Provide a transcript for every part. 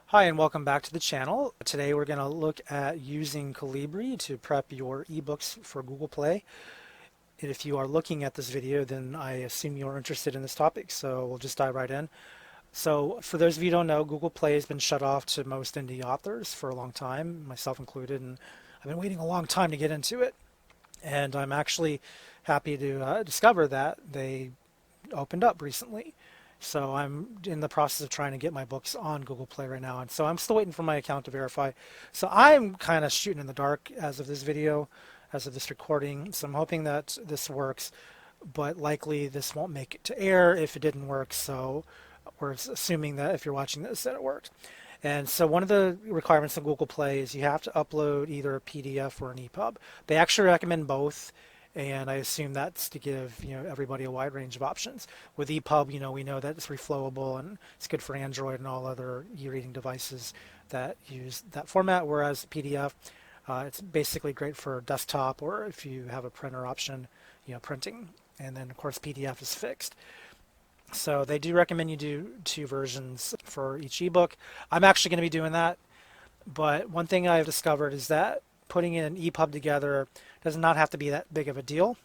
Hi and welcome back to the channel. Today we're going to look at using Calibre to prep your ebooks for Google Play. And if you are looking at this video, then I assume you're interested in this topic, so we'll just dive right in. So for those of you who don't know, Google Play has been shut off to most indie authors for a long time, myself included, and I've been waiting a long time to get into it. And I'm actually happy to discover that they opened up recently. So I'm in the process of trying to get my books on Google Play right now. And so I'm still waiting for my account to verify. So I'm kind of shooting in the dark as of this video, as of this recording. So I'm hoping that this works, but likely this won't make it to air if it didn't work. So we're assuming that if you're watching this, that it worked. And so one of the requirements of Google Play is you have to upload either a PDF or an EPUB. They actually recommend both. And I assume that's to give everybody a wide range of options. With EPUB, we know that it's reflowable and it's good for Android and all other e-reading devices that use that format. Whereas PDF, it's basically great for desktop or if you have a printer option, printing. And then of course PDF is fixed. So they do recommend you do 2 versions for each ebook. I'm actually going to be doing that. But one thing I've discovered is that putting an EPUB together does not have to be that big of a deal.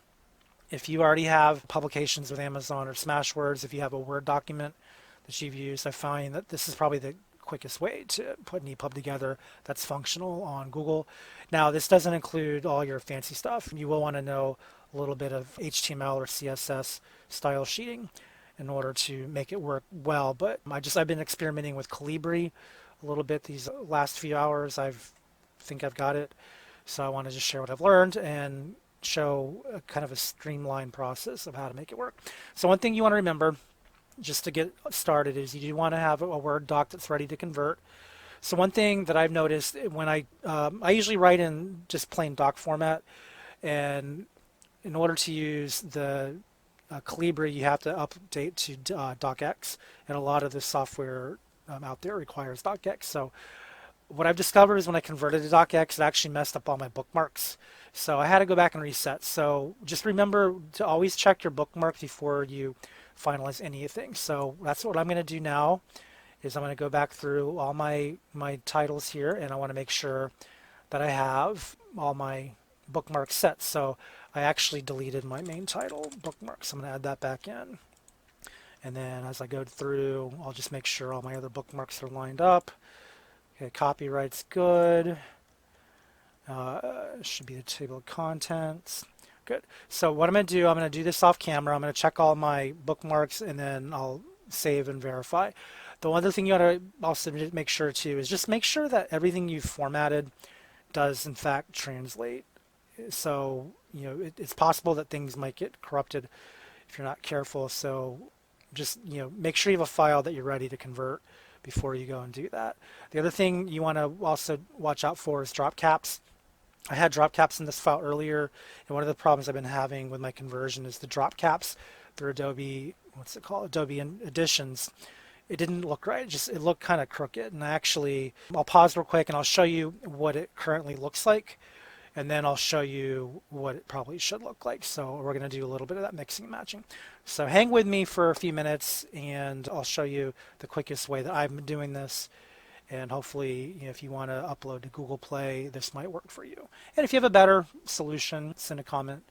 If you already have publications with Amazon or Smashwords, if you have a Word document that you've used, I find that this is probably the quickest way to put an EPUB together that's functional on Google. Now, this doesn't include all your fancy stuff. You will want to know a little bit of HTML or CSS style sheeting in order to make it work well. But I've been experimenting with Calibre a little bit these last few hours. I think I've got it. So I want to just share what I've learned and show a kind of a streamlined process of how to make it work. So one thing you want to remember just to get started is you do want to have a Word doc that's ready to convert. So one thing that I've noticed when I usually write in just plain doc format, and in order to use the Calibre, you have to update to docx, and a lot of the software out there requires docx. So what I've discovered is when I converted to docx, it actually messed up all my bookmarks. So I had to go back and reset. So just remember to always check your bookmarks before you finalize anything. So that's what I'm going to do now is I'm going to go back through all my titles here, and I want to make sure that I have all my bookmarks set. So I actually deleted my main title bookmarks. I'm going to add that back in. And then as I go through, I'll just make sure all my other bookmarks are lined up. Okay, copyright's good. Should be the table of contents. Good. So what I'm going to do, I'm going to do this off camera. I'm going to check all my bookmarks and then I'll save and verify. The other thing you ought to also make sure too is just make sure that everything you've formatted does in fact translate. So it's possible that things might get corrupted if you're not careful. So just make sure you have a file that you're ready to convert before you go and do that. The other thing you want to also watch out for is drop caps. I had drop caps in this file earlier, and one of the problems I've been having with my conversion is the drop caps through Adobe, Adobe Editions. It didn't look right. It looked kind of crooked. And I'll pause real quick and I'll show you what it currently looks like, and then I'll show you what it probably should look like. So we're going to do a little bit of that mixing and matching. So hang with me for a few minutes and I'll show you the quickest way that I've been doing this. And hopefully, if you want to upload to Google Play, this might work for you. And if you have a better solution, send a comment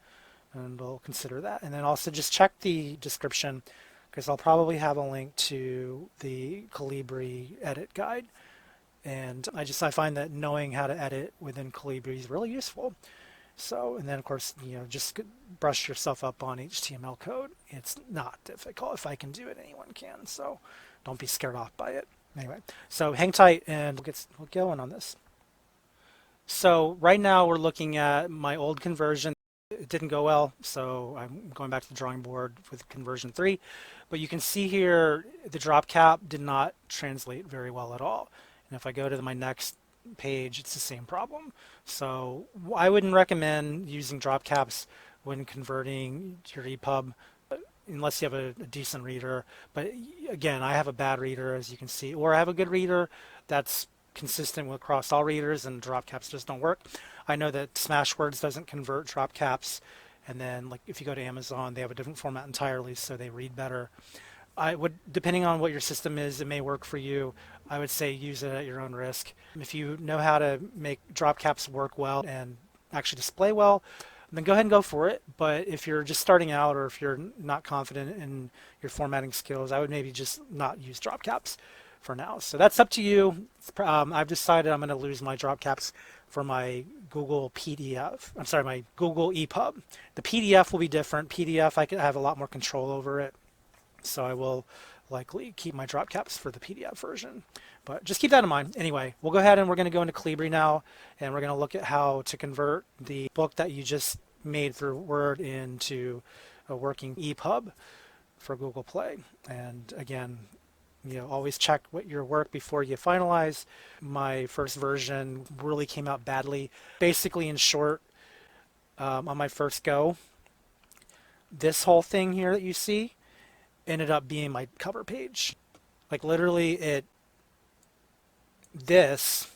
and we'll consider that. And then also just check the description because I'll probably have a link to the Calibre edit guide. And I find that knowing how to edit within Calibre is really useful. So, and then of course, just brush yourself up on HTML code. It's not difficult. If I can do it, anyone can. So don't be scared off by it. Anyway, so hang tight and we'll get going on this. So right now we're looking at my old conversion. It didn't go well, so I'm going back to the drawing board with conversion 3. But you can see here the drop cap did not translate very well at all. And if I go to my next page, it's the same problem. So I wouldn't recommend using drop caps when converting your EPUB unless you have a decent reader. But again, I have a bad reader, as you can see, or I have a good reader that's consistent across all readers and drop caps just don't work. I know that Smashwords doesn't convert drop caps, and then like if you go to Amazon, they have a different format entirely, so they read better. I would, depending on what your system is, it may work for you. I would say use it at your own risk. If you know how to make drop caps work well and actually display well, then go ahead and go for it. But if you're just starting out or if you're not confident in your formatting skills, I would maybe just not use drop caps for now. So that's up to you. I've decided I'm going to lose my drop caps for my Google PDF. I'm sorry, my Google EPUB. The PDF will be different. PDF, I could have a lot more control over it. So I will likely keep my drop caps for the PDF version. But just keep that in mind. Anyway, we'll go ahead and we're going to go into Calibre now, and we're going to look at how to convert the book that you just made through Word into a working EPUB for Google Play. And again, always check what your work before you finalize. My first version really came out badly. Basically, in short, on my first go, this whole thing here that you see ended up being my cover page. Like literally this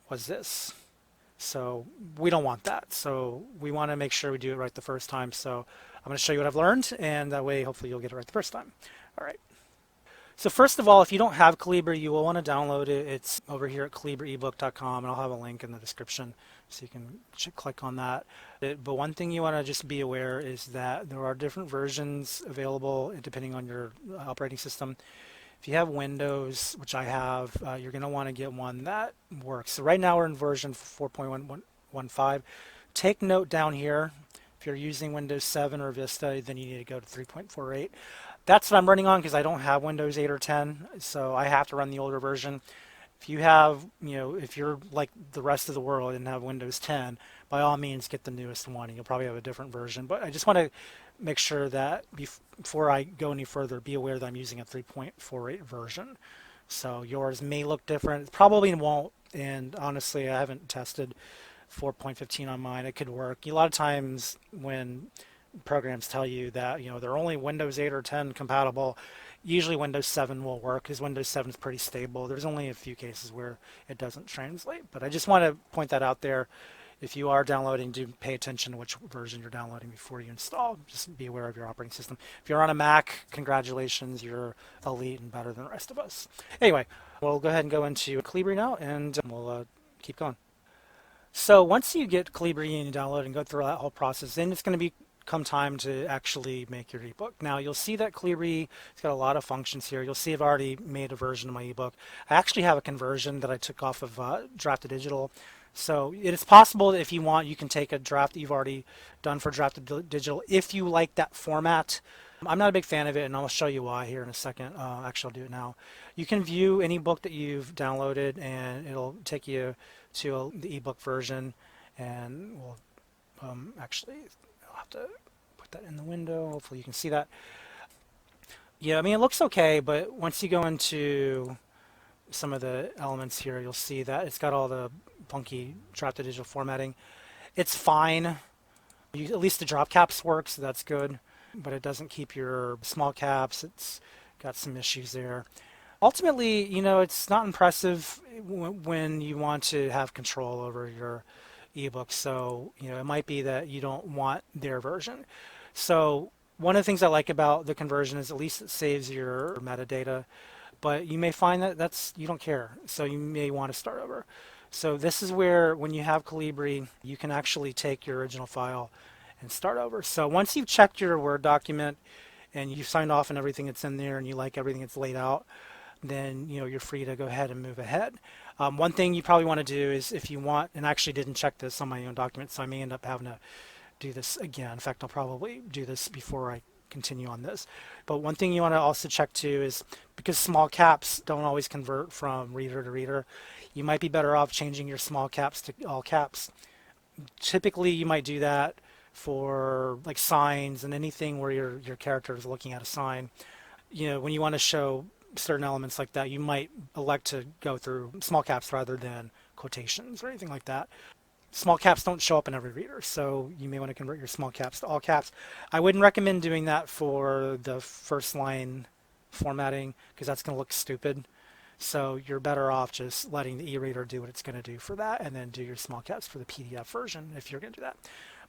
was this. So we don't want that. So we want to make sure we do it right the first time. So I'm going to show you what I've learned, and that way hopefully you'll get it right the first time. All right. So first of all, if you don't have Calibre, you will want to download it. It's over here at calibreebook.com, and I'll have a link in the description so you can click on that. But one thing you want to just be aware is that there are different versions available depending on your operating system. If you have Windows, which I have, you're going to want to get one that works. So right now we're in version 4.115. Take note down here, if you're using Windows 7 or Vista, then you need to go to 3.48. That's what I'm running on because I don't have Windows 8 or 10, so I have to run the older version. If you have, if you're like the rest of the world and have Windows 10, by all means get the newest one, and you'll probably have a different version. But I just want to make sure that before I go any further, be aware that I'm using a 3.48 version. So yours may look different. It probably won't, and honestly, I haven't tested 4.15 on mine. It could work. A lot of times when programs tell you that they're only Windows 8 or 10 compatible, usually Windows 7 will work because Windows 7 is pretty stable. There's only a few cases where it doesn't translate, but I just want to point that out there. If you are downloading, do pay attention to which version you're downloading before you install. Just be aware of your operating system. If you're on a Mac, congratulations, you're elite and better than the rest of us. Anyway, we'll go ahead and go into Calibre now, and we'll keep going. So once you get Calibre and you download and go through that whole process, then it's going to come time to actually make your ebook. Now you'll see that Calibre, it's got a lot of functions here. You'll see I've already made a version of my ebook. I actually have a conversion that I took off of Draft to Digital. So it's possible that if you want, you can take a draft that you've already done for Draft to Digital if you like that format. I'm not a big fan of it, and I'll show you why here in a second. Actually, I'll do it now. You can view any book that you've downloaded, and it'll take you to the ebook version, and we'll actually I'll have to put that in the window. Hopefully you can see that. Yeah, I mean, it looks okay, but once you go into some of the elements here, you'll see that it's got all the funky Draft to Digital formatting. It's fine. At least the drop caps work, so that's good, but it doesn't keep your small caps. It's got some issues there. Ultimately, it's not impressive when you want to have control over your ebook. So, it might be that you don't want their version. So one of the things I like about the conversion is at least it saves your metadata, but you may find that you don't care. So you may want to start over. So this is where, when you have Calibre, you can actually take your original file and start over. So once you've checked your Word document and you've signed off on everything that's in there and you like everything that's laid out, then you're free to go ahead and move ahead. One thing you probably want to do is, if you want, and I actually didn't check this on my own document, so I may end up having to do this again. In fact, I'll probably do this before I continue on this. But one thing you want to also check too is, because small caps don't always convert from reader to reader, you might be better off changing your small caps to all caps. Typically you might do that for like signs and anything where your character is looking at a sign. When you want to show certain elements like that, you might elect to go through small caps rather than quotations or anything like that. Small caps don't show up in every reader, so you may want to convert your small caps to all caps. I wouldn't recommend doing that for the first line formatting because that's going to look stupid. So you're better off just letting the e-reader do what it's going to do for that, and then do your small caps for the PDF version if you're going to do that.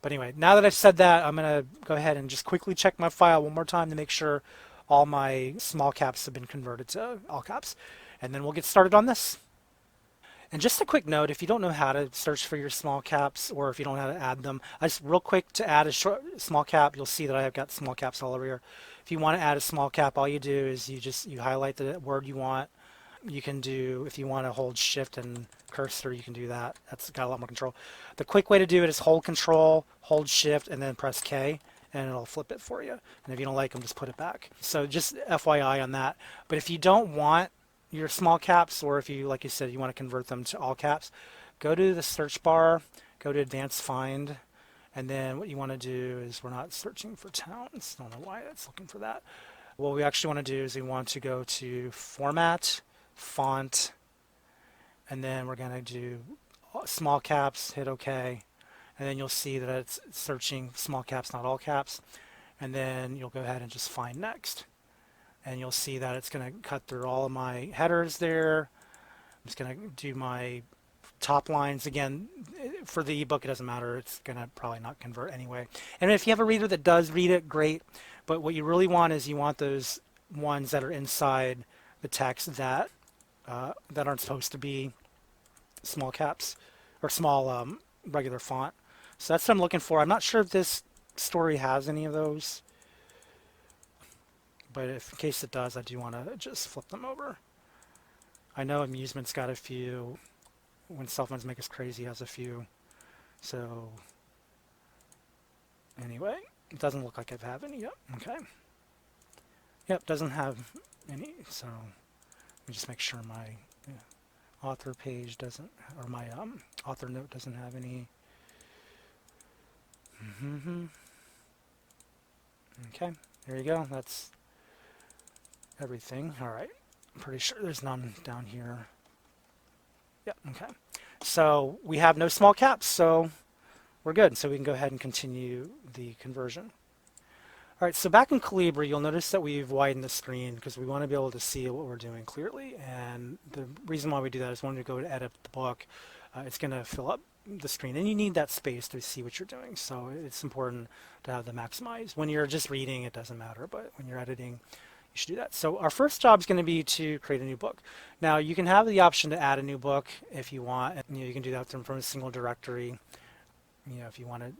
But anyway, now that I've said that, I'm going to go ahead and just quickly check my file one more time to make sure all my small caps have been converted to all caps. And then we'll get started on this. And just a quick note, if you don't know how to search for your small caps, or if you don't know how to add them, I just real quick to add a small cap, you'll see that I've got small caps all over here. If you want to add a small cap, all you do is you highlight the word you want. You can do, if you want to hold shift and cursor, you can do that. That's got a lot more control. The quick way to do it is hold control, hold shift, and then press K, and it'll flip it for you. And if you don't like them, just put it back. So just FYI on that. But if you don't want your small caps, or if you, like you said, you want to convert them to all caps, go to the search bar, go to advanced find, and then what you want to do is, we're not searching for towns. I don't know why it's looking for that. What we actually want to do is we want to go to format, font, and then we're going to do small caps, hit OK, and then you'll see that it's searching small caps, not all caps, and then you'll go ahead and just find next, and you'll see that it's going to cut through all of my headers there. I'm just going to do my top lines again. For the ebook, it doesn't matter, it's going to probably not convert anyway. And if you have a reader that does read it, great, but what you really want is you want those ones that are inside the text that aren't supposed to be small caps or small regular font. So that's what I'm looking for. I'm not sure if this story has any of those, but if in case it does, I do want to just flip them over. I know Amusement's got a few. When Cell Phones Make Us Crazy has a few. So anyway, it doesn't look like I have any yet. Okay. Yep, doesn't have any. So let me just make sure my author page doesn't, or my author note doesn't have any. Okay, there you go. That's everything. All right. I'm pretty sure there's none down here. Yep, okay. So we have no small caps, so we're good. So we can go ahead and continue the conversion. All right, so back in Calibre, you'll notice that we've widened the screen because we want to be able to see what we're doing clearly. And the reason why we do that is when we go to edit the book, it's going to fill up the screen. And you need that space to see what you're doing. So it's important to have them maximized. When you're just reading, it doesn't matter. But when you're editing, you should do that. So our first job is going to be to create a new book. Now, you can have the option to add a new book if you want. And, you can do that from a single directory. If you want to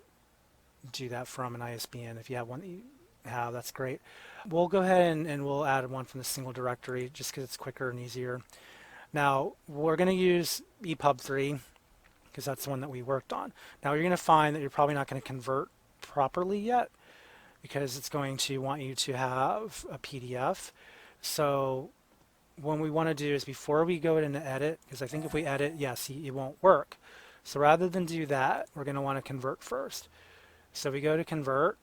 do that from an ISBN, if you have one that you have, that's great. We'll go ahead and we'll add one from the single directory just because it's quicker and easier. Now we're going to use EPUB 3 because that's the one that we worked on. Now you're going to find that you're probably not going to convert properly yet because it's going to want you to have a PDF. So what we want to do is, before we go into edit, because I think if we edit, yes, it won't work. So rather than do that, we're going to want to convert first. So we go to convert.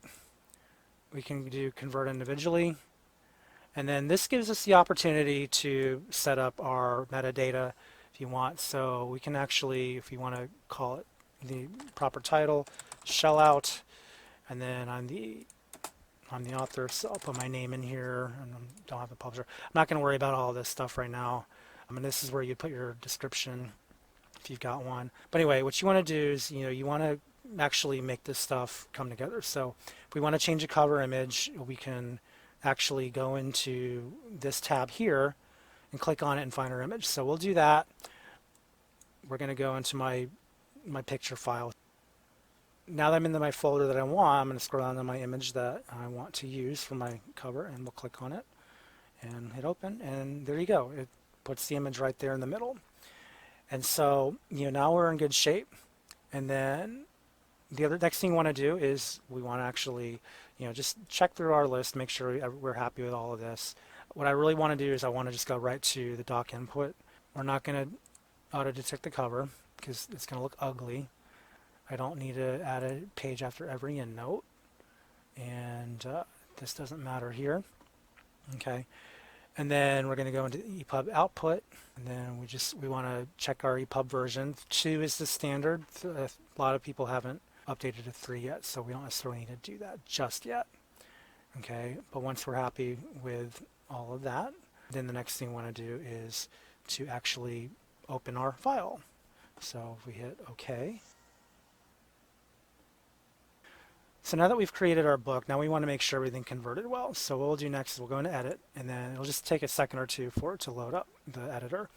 We can do convert individually, and then this gives us the opportunity to set up our metadata if you want. So we can actually, if you want to call it the proper title, shell out, and then I'm the author, so I'll put my name in here, and I don't have the publisher. I'm not going to worry about all this stuff right now. I mean, this is where you put your description if you've got one. But anyway, what you want to do is, you want to actually make this stuff come together. So if we want to change a cover image, we can actually go into this tab here and click on it and find our image. So we'll do that. We're going to go into my picture file. Now that I'm in my folder that I want, I'm going to scroll down to my image that I want to use for my cover, and we'll click on it and hit open, and there you go. It puts the image right there in the middle. And so now we're in good shape. And then the next thing we want to do is we want to actually, just check through our list, make sure we're happy with all of this. What I really want to do is I want to just go right to the doc input. We're not going to auto detect the cover because it's going to look ugly. I don't need to add a page after every endnote, and this doesn't matter here. Okay, and then we're going to go into EPUB output, and then we want to check our EPUB version. 2 is the standard. A lot of people haven't updated to 3 yet, so we don't necessarily need to do that just yet. Okay, but once we're happy with all of that, then the next thing we want to do is to actually open our file. So if we hit OK. So now that we've created our book, now we want to make sure everything converted well. So what we'll do next is we'll go into Edit, and then it'll just take a second or two for it to load up the editor.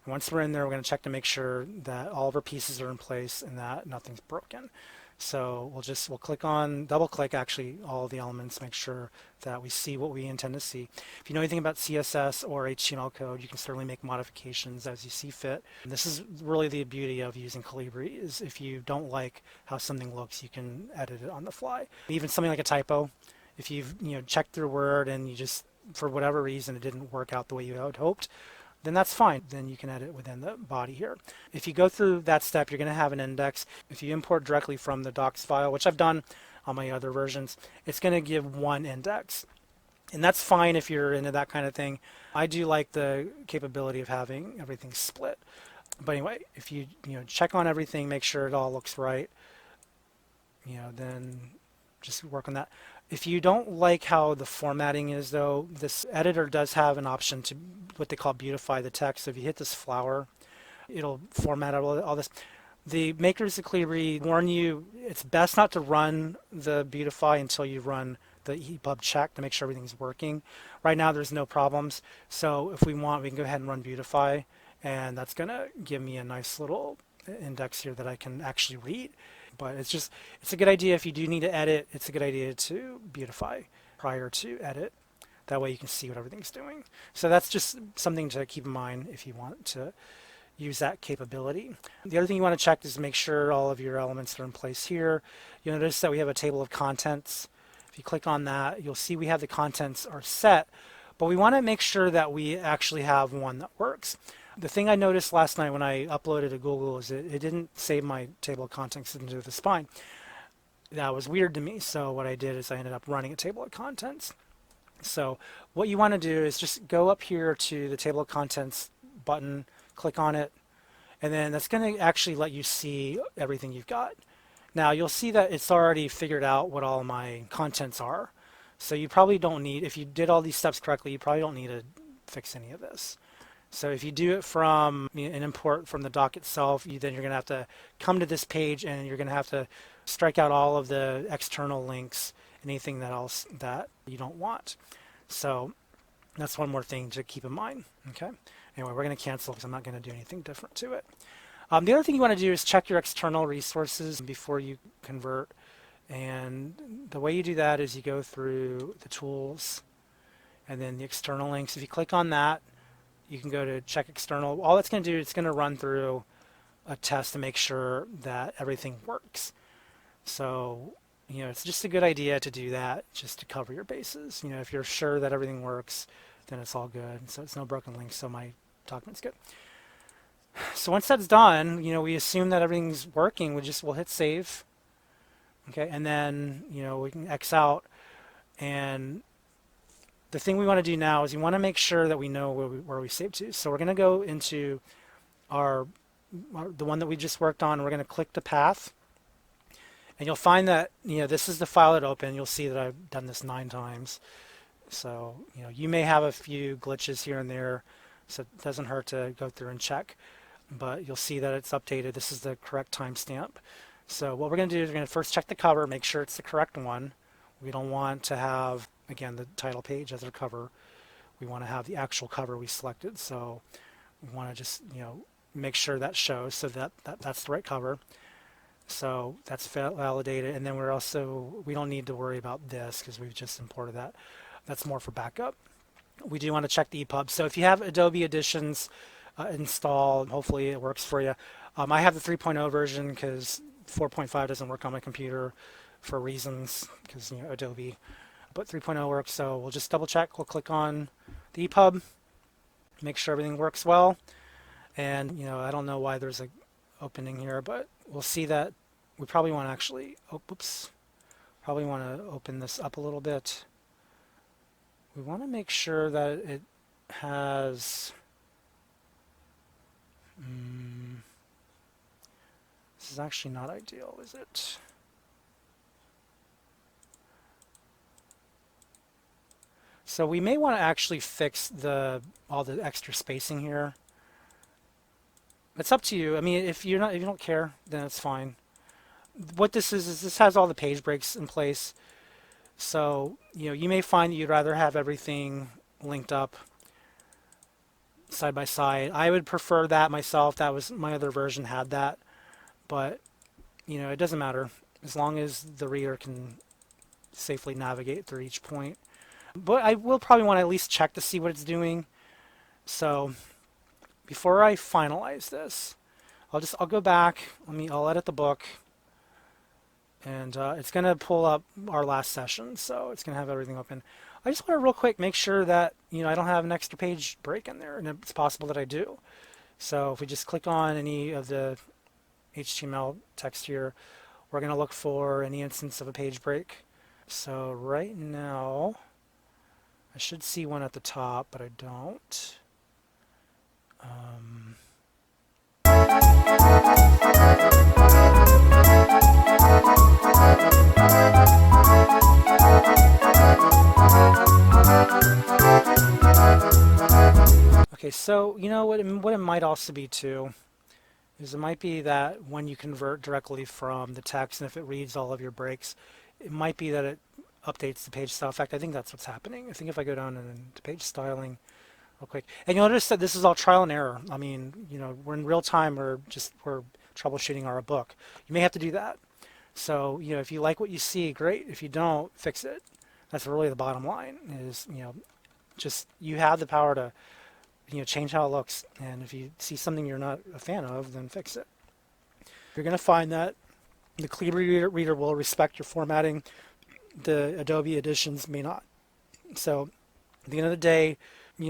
And once we're in there, we're going to check to make sure that all of our pieces are in place and that nothing's broken. So we'll click on, double click actually all the elements, make sure that we see what we intend to see. If you know anything about CSS or HTML code, you can certainly make modifications as you see fit. And this is really the beauty of using Calibre, is if you don't like how something looks, you can edit it on the fly. Even something like a typo, if you've checked through Word and you just, for whatever reason, it didn't work out the way you had hoped, then that's fine. Then you can edit within the body here. If you go through that step, you're going to have an index. If you import directly from the docs file, which I've done on my other versions, it's going to give one index. And that's fine if you're into that kind of thing. I do like the capability of having everything split. But anyway, if you check on everything, make sure it all looks right, then just work on that. If you don't like how the formatting is, though, this editor does have an option to what they call beautify the text. So if you hit this flower, it'll format out all this. The makers of Calibre warn you it's best not to run the beautify until you run the EPUB check to make sure everything's working. Right now there's no problems, so if we want, we can go ahead and run beautify, and that's going to give me a nice little index here that I can actually read. But it's a good idea if you do need to edit, it's a good idea to beautify prior to edit. That way you can see what everything's doing. So that's just something to keep in mind if you want to use that capability. The other thing you want to check is make sure all of your elements are in place here. You'll notice that we have a table of contents. If you click on that, you'll see we have the contents are set, but we want to make sure that we actually have one that works. The thing I noticed last night when I uploaded to Google is it didn't save my table of contents into the spine. That was weird to me, so what I did is I ended up running a table of contents. So what you want to do is just go up here to the table of contents button, click on it, and then that's going to actually let you see everything you've got. Now you'll see that it's already figured out what all my contents are. So you probably don't need, if you did all these steps correctly, you probably don't need to fix any of this. So if you do it from an import from the doc itself, then you're going to have to come to this page and you're going to have to strike out all of the external links, anything else that you don't want. So that's one more thing to keep in mind. Okay. Anyway, we're going to cancel because I'm not going to do anything different to it. The other thing you want to do is check your external resources before you convert. And the way you do that is you go through the tools and then the external links. If you click on that, you can go to check external. All it's going to do, it's going to run through a test to make sure that everything works. So, it's just a good idea to do that just to cover your bases. If you're sure that everything works, then it's all good. So it's no broken links, so my document's good. So once that's done, we assume that everything's working. We'll hit save. Okay, and then, we can X out. And the thing we want to do now is you want to make sure that we know where we saved to. So we're going to go into the one that we just worked on. We're going to click the path. And you'll find that, this is the file that opened. You'll see that I've done this 9 times. So, you may have a few glitches here and there. So it doesn't hurt to go through and check. But you'll see that it's updated. This is the correct timestamp. So what we're going to do is we're going to first check the cover, make sure it's the correct one. We don't want to have, again, the title page as our cover. We want to have the actual cover we selected. So we want to just, make sure that shows so that's the right cover. So that's validated. And then we don't need to worry about this because we've just imported that. That's more for backup. We do want to check the EPUB. So if you have Adobe Editions installed, hopefully it works for you. I have the 3.0 version because 4.5 doesn't work on my computer for reasons, because Adobe, but 3.0 works. So we'll just double check. We'll click on the EPUB, make sure everything works well. And I don't know why there's an opening here, but we'll see that we probably want to actually, probably want to open this up a little bit. We want to make sure that it has, this is actually not ideal, is it? So we may want to actually fix all the extra spacing here. It's up to you. I mean, if you don't care, then it's fine. What this is this has all the page breaks in place. So, you may find that you'd rather have everything linked up side by side. I would prefer that myself. That was my other version had that, but it doesn't matter as long as the reader can safely navigate through each point. But I will probably want to at least check to see what it's doing. So before I finalize this, I'll go back. I'll edit the book, and it's going to pull up our last session, so it's going to have everything open. I just want to real quick make sure that I don't have an extra page break in there, and it's possible that I do. So if we just click on any of the HTML text here, we're going to look for any instance of a page break. So right now, I should see one at the top, but I don't. Okay, so what it might also be too is it might be that when you convert directly from the text, and if it reads all of your breaks, it might be that it updates the page style. In fact, I think that's what's happening. I think if I go down into page styling real quick, and you'll notice that this is all trial and error. I mean, we're in real time, we're troubleshooting our book. You may have to do that. So, if you like what you see, great. If you don't, fix it. That's really the bottom line is, just you have the power to, change how it looks. And if you see something you're not a fan of, then fix it. You're going to find that the Calibre reader will respect your formatting. The Adobe editions may not. So at the end of the day,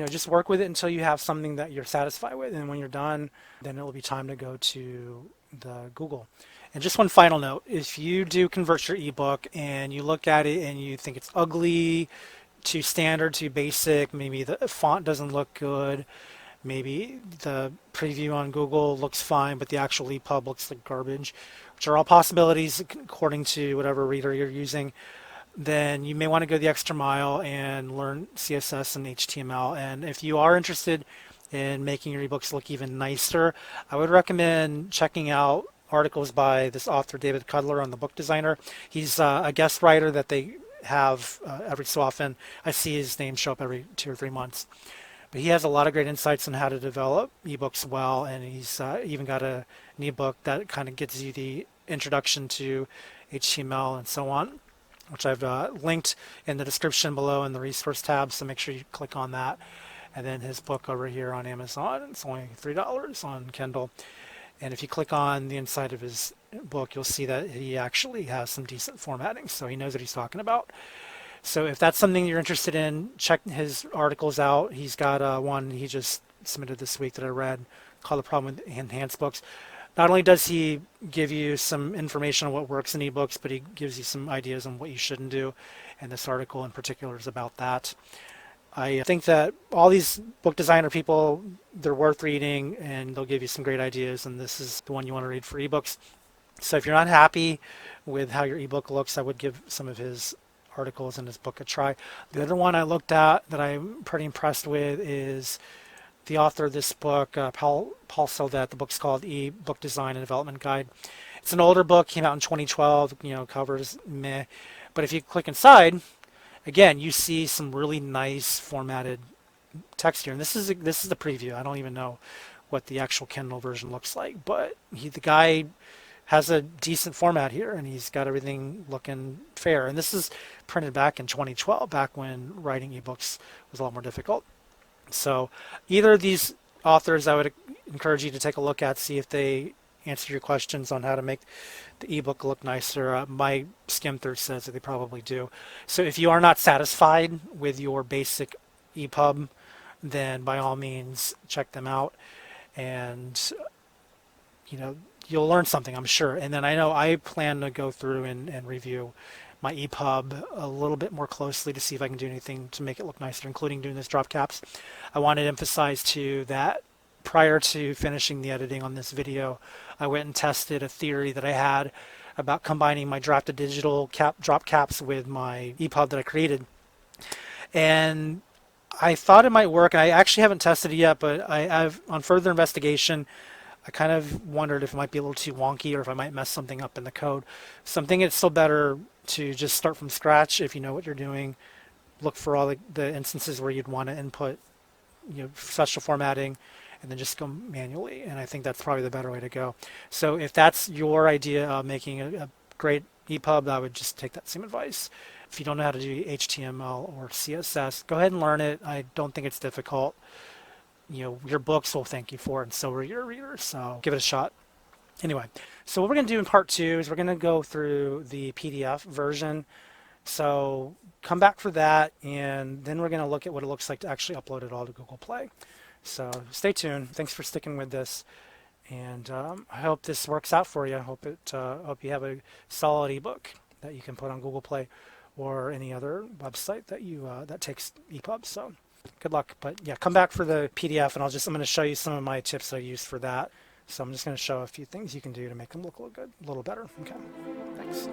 just work with it until you have something that you're satisfied with. And when you're done, then it'll be time to go to the Google. And just one final note, if you do convert your ebook and you look at it and you think it's ugly, too standard, too basic, maybe the font doesn't look good, maybe the preview on Google looks fine, but the actual EPUB looks like garbage, which are all possibilities according to whatever reader you're using, then you may want to go the extra mile and learn CSS and HTML. And if you are interested in making your ebooks look even nicer, I would recommend checking out articles by this author, David Cudler, on the Book Designer. He's a guest writer that they have every so often. I see his name show up every 2 or 3 months. But he has a lot of great insights on how to develop ebooks well, and he's even got an ebook that kind of gives you the introduction to HTML and so on, which I've linked in the description below in the resource tab, so make sure you click on that. And then his book over here on Amazon, it's only $3 on Kindle. And if you click on the inside of his book, you'll see that he actually has some decent formatting, so he knows what he's talking about. So if that's something you're interested in, check his articles out. He's got one he just submitted this week that I read called The Problem with Enhanced Books. Not only does he give you some information on what works in ebooks, but he gives you some ideas on what you shouldn't do, and this article in particular is about that. I think that all these book designer people, they're worth reading, and they'll give you some great ideas, and this is the one you want to read for ebooks. So if you're not happy with how your ebook looks, I would give some of his articles in his book a try. The other one I looked at that I'm pretty impressed with is the author of this book, Paul Soldat. The book's called Ebook Design and Development Guide. It's an older book, came out in 2012, covers meh. But if you click inside, again, you see some really nice formatted text here. And this is the preview. I don't even know what the actual Kindle version looks like, but the guy has a decent format here, and he's got everything looking fair. And this is printed back in 2012, back when writing ebooks was a lot more difficult. So either of these authors I would encourage you to take a look at, see if they answer your questions on how to make the ebook look nicer. My skim through says that they probably do. So if you are not satisfied with your basic EPUB, then by all means check them out, and you'll learn something, I'm sure. And then I know I plan to go through and review my EPUB a little bit more closely to see if I can do anything to make it look nicer, including doing this drop caps. I wanted to emphasize too that prior to finishing the editing on this video, I went and tested a theory that I had about combining my drop to digital drop caps with my EPUB that I created. And I thought it might work. I actually haven't tested it yet, but I've on further investigation, I kind of wondered if it might be a little too wonky or if I might mess something up in the code. So I'm thinking it's still better to just start from scratch if you know what you're doing. Look for all the instances where you'd want to input, special formatting, and then just go manually. And I think that's probably the better way to go. So if that's your idea of making a great EPUB, I would just take that same advice. If you don't know how to do HTML or CSS, go ahead and learn it. I don't think it's difficult. Your books will thank you for it, and so will your readers. So give it a shot. Anyway, so what we're going to do in part 2 is we're going to go through the PDF version. So come back for that, and then we're going to look at what it looks like to actually upload it all to Google Play. So stay tuned. Thanks for sticking with this, and I hope this works out for you. I hope you have a solid ebook that you can put on Google Play or any other website that takes EPUB. So good luck. But yeah, come back for the PDF, and I'm going to show you some of my tips I used for that. So I'm just going to show a few things you can do to make them look a little better. Okay, thanks.